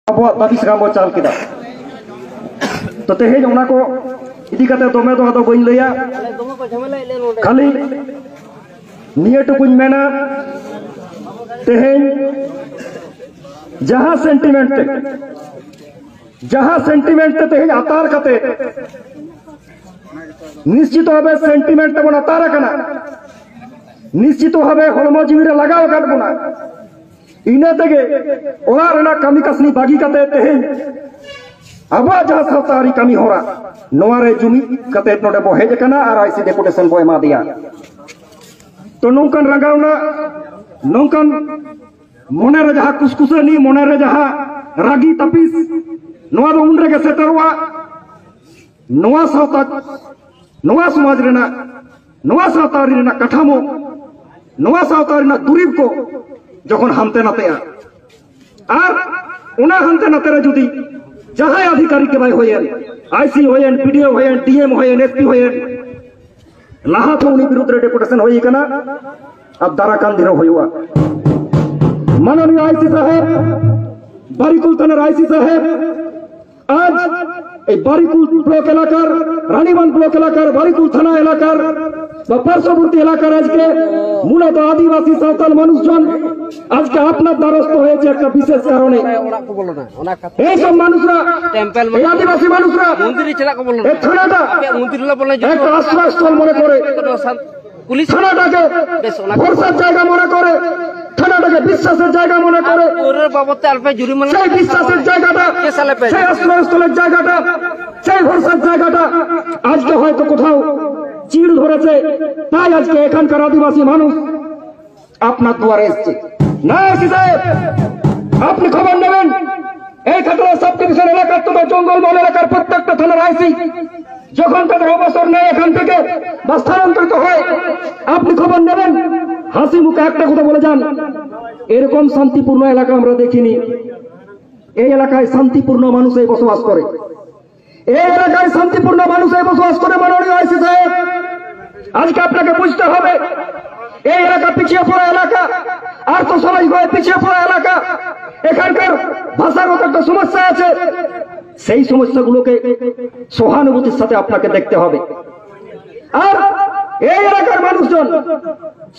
ᱟᱵᱚᱣᱟᱜ ᱫᱟᱵᱤ ᱥᱟᱠᱟᱢ ᱵᱚ ᱪᱟᱞ ᱠᱮᱫᱟ ᱛᱚ ᱛᱮᱦᱮᱧ ᱚᱱᱟ ᱠᱚ ᱤᱫᱤ ᱠᱟᱛᱮ ᱫᱚᱢᱮ ᱫᱚ ᱟᱫᱚ ᱵᱟᱹᱧ ᱞᱟᱹᱭᱟ ᱠᱷᱟᱹᱞᱤ ᱱᱤᱭᱟᱹ ᱴᱩকুᱧ ᱢᱮᱱᱟ तेहें जहां सेंटिमेंट तेहें आतार कते निश्चित भावे सेंटिमेंट बन आतार निश्चित भावे हड़मो जीवी लगाव बना इना तेगे ओना रेना कमी कसनी बागी कते तेहें अब जहां सावतारी कमी होरा नोवारे जुमी कते नोडे बो हेज कना आर आईसी डेपुटेशन बो एमा दिया तो नोंकन रंगावना नोंकन मोनेरे जहां कुसकुसनी मोनेरे जहां रागी तपिस नोवा दो उन रेगे सेटरवा नोवा सावता नोवा समाज रेना नोवा सावतारी रेना कठामो नोवा सावतारी ना दुरीब को जखन हामते नातेया आर उना हामते नातेरे जुदी जहां अधिकारी के भाई Hoyen IC Hoyen PDO Hoyen DM Hoyen SP Hoyen लाहा तो उनी विरुद्ध रे डेपुटेशन होई कना अब दाराकान दिनो होयुआ माननीय आईसी साहेब बारिकुल थानार आईसी साहेब आज बारिकुल ब्लक एलाकार रानीबांध ब्लक एलाकार बारिकुल थाना एलाकार पार्श्ववर्ती एलाकार आज के मूलत आदिवासी सावताल मानुषजन आज के आपनार द्वारस्थ হয়েছে একটা বিশেষ কারণে এই সব মানুষরা এই আদিবাসী মানুষরা মন্দিরে চলা কো বলনা এই থানাটা মন্দির হলো বলনা একটা আশ্রয়স্থল মনে করে পুলিশ থানাটাকে ভরসার জায়গা মনে করে থানাটাকে বিশ্বাসের জায়গা মনে করে ওর বাবদে অল্প জরিমানা সেই বিশ্বাসের জায়গাটা সেই আশ্রয়স্থলের জায়গাটা সেই ভরসার জায়গাটা আজকে হয়তো কোথাও চিড় ধরেছে তাই আজকে এখানকার আদিবাসী মানুষ আপনার দুয়ারে এসেছে না এসে সাহেব আপনি খবর নেবেন এই খাতরা সাব ডিভিশন এলাকার তোমার জঙ্গলমহল এলাকার প্রত্যেকটা থানার আইসি যখন তাদের অবসর নেয় এখান থেকে বা স্থানান্তরিত হয় আপনি খবর নেবেন হাসি মুখে একটা কথা বলে যান এরকম শান্তিপূর্ণ এলাকা আমরা দেখিনি এই এলাকায় শান্তিপূর্ণ মানুষই বসবাস করে এই এলাকায় শান্তিপূর্ণ মানুষই বসবাস করে মাননীয় আইসি সাহেব আজকে আপনাকে বুঝতে হবে এই এলাকা পিছিয়ে পড়া এলাকা আর্থসামাজিকভাবে পিছিয়ে পড়া এলাকা এখানকার ভাষাগত একটা সমস্যা আছে সেই সমস্যাগুলোকে সহানুভূতির সাথে আপনাকে দেখতে হবে আর এই এলাকার মানুষজন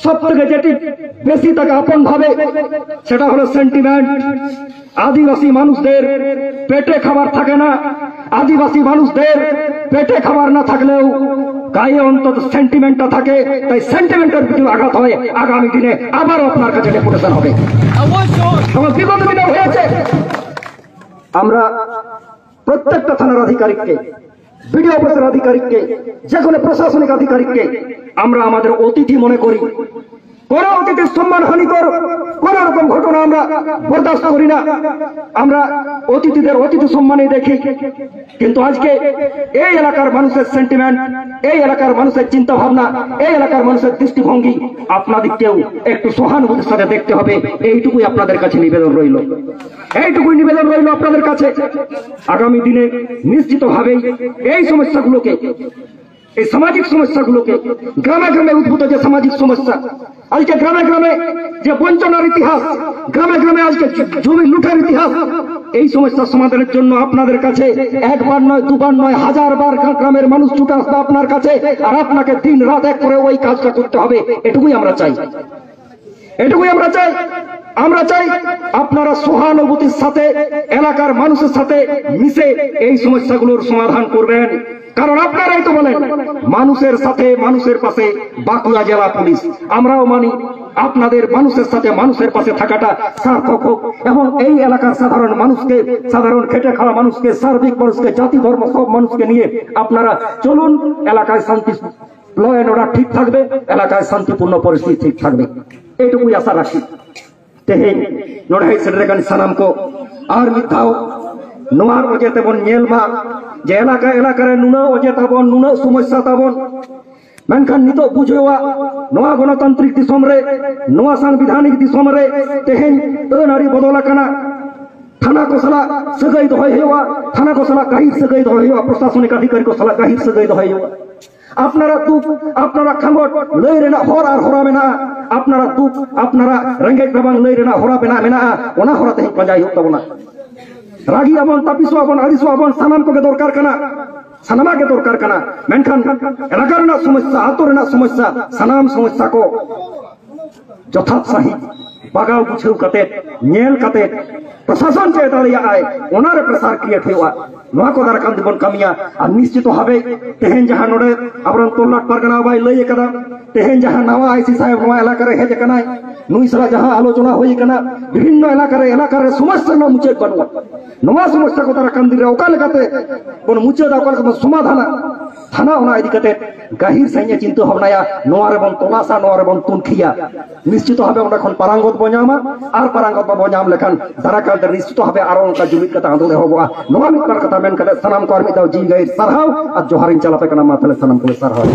সবথেকে যেটি বেশি তাকে আপন ভাবে সেটা হলো সেন্টিমেন্ট আদিবাসী মানুষদের পেটে খাবার থাকে না আদিবাসী মানুষদের পেটে খাবার না থাকলেও গায়ে অন্তত সেন্টিমেন্টটা থাকে তাই সেন্টিমেন্টের প্রতি আঘাত হয় আগামী দিনে আবার আপনার কাছে ডেপুটেশন হবে আমার বিগত দিনে হয়েছে আমরা প্রত্যেকটা থানার আধিকারিককে বিডিও অফিসের আধিকারিককে যে কোনো প্রশাসনিক আধিকারিককে আমরা আমাদের অতিথি মনে করি কোন অতিথির সম্মানহানিকর কোন রকম ঘটনা আমরা বরদাস্ত করি না আমরা অতিথিদের অতিথি সম্মানে দেখি কিন্তু আজকে এই এলাকার মানুষের সেন্টিমেন্ট এই এলাকার মানুষের চিন্তা ভাবনা এই এলাকার মানুষের দৃষ্টিভঙ্গি আপনাদেরকেও একটু সহানুভূতির সাথে দেখতে হবে এইটুকুই আপনাদের কাছে নিবেদন রইল এইটুকুই নিবেদন রইল আপনাদের কাছে আগামী দিনে নিশ্চিতভাবেই এই সমস্যাগুলোকে এই সামাজিক সমস্যাগুলোকে গ্রামে গ্রামে উদ্ভূত যে সামাজিক সমস্যা আজকে গ্রামে গ্রামে যে বঞ্চনার ইতিহাস গ্রামে গ্রামে আজকে জমি লুটের ইতিহাস এই সমস্যার সমাধানের জন্য আপনাদের কাছে একবার নয় দুবার নয় হাজারবার গ্রামের মানুষ ছুটে আসবে আপনার কাছে আর আপনাকে দিন রাত এক করে ওই কাজটা করতে হবে এটুকুই আমরা চাই এটুকুই আমরা চাই আমরা চাই আপনারা সহানুভূতির সাথে এলাকার মানুষের সাথে মিশে এই সমস্যাগুলোর সমাধান করবেন কারণ আপনারাই তো বলেন মানুষের সাথে মানুষের পাশে বাঁকুড়া জেলা পুলিশ আমরাও মানি আপনাদের মানুষের সাথে মানুষের পাশে থাকাটা সার্থক হোক এবং এই এলাকার সাধারণ মানুষকে সাধারণ খেটে খাওয়া মানুষকে সার্বিক মানুষকে জাতি ধর্ম সব মানুষকে নিয়ে আপনারা চলুন এলাকায় শান্তি ল এন্ড অর্ডার ঠিক থাকবে এলাকায় শান্তিপূর্ণ পরিস্থিতি ঠিক থাকবে এইটুকুই আশা রাখি तेहें नोड़े सेटरेगन सानाम को और मिथाओ नोआर वजह तेबन नेलमा जे एलाका एलाका रे नुना वजह ताबन नुना समस्या ताबन मेनखान नितो बुझेवा नोआ गणतांत्रिक दिसम रे नोआ संविधानिक दिसम रे तेहें नारी बदला कना थाना को सला सगाई दहय हेवा थाना को सला गाहिर सगाई दहय हेवा प्रशासनिक अधिकारी को सला गाहिर सगाई दहय हेवा আপনারা দুঃখ আপনারা খাঙ্গট লই রেনা হর আর হরাবে না আপনারা দুঃখ আপনারা রঙ্গেট বাবাং লই রেনা হরাবে না মেনা ওনা হরাতে পাজাই হতো না रागी आबन तापिसो आबन आदिसो आबन सानाम को के दरकार कना सानामा के दरकार कना मेनखान एलाका रेना समस्या आतो रेना समस्या सानाम समस्या को जथात सही बागाव बुझाव कते नेल कते प्रशासन चे दाड़िया आए ओनारे प्रसार क्रिएट हुआ नोआ को दारा काम दिबन कमिया आ निश्चित भावे तेहेन जहां नोडे आबरन तोलाट परगना बाई लई कदा तेहेन जहां नवा आईसी साहेब नोआ एलाका रे हेज कनाय नुई सरा जहां आलोचना होई कना विभिन्न एलाका रे समस्या न मुचे बनवा नोआ समस्या को दारा काम दिरे ओका लेकाते बन मुचे दा ओका समाधान थाना ओना इदि कते गाहिर साइने चिंता भावनाया नोआ रे बन तलासा नोआ रे बन तुनखिया निश्चित भावे ओंडा खन पारांगत बजामा आर पारांगत बजाम लेखान दारा का निश्चित भावे आरो ओंका जुमित कता आंदोलन होबा नोआ मित पर कता मेन कते सनाम को आर मित दाव जी गाहिर सरहाव आ जोहारिन चलापे कना माथले सनाम को सरहाव।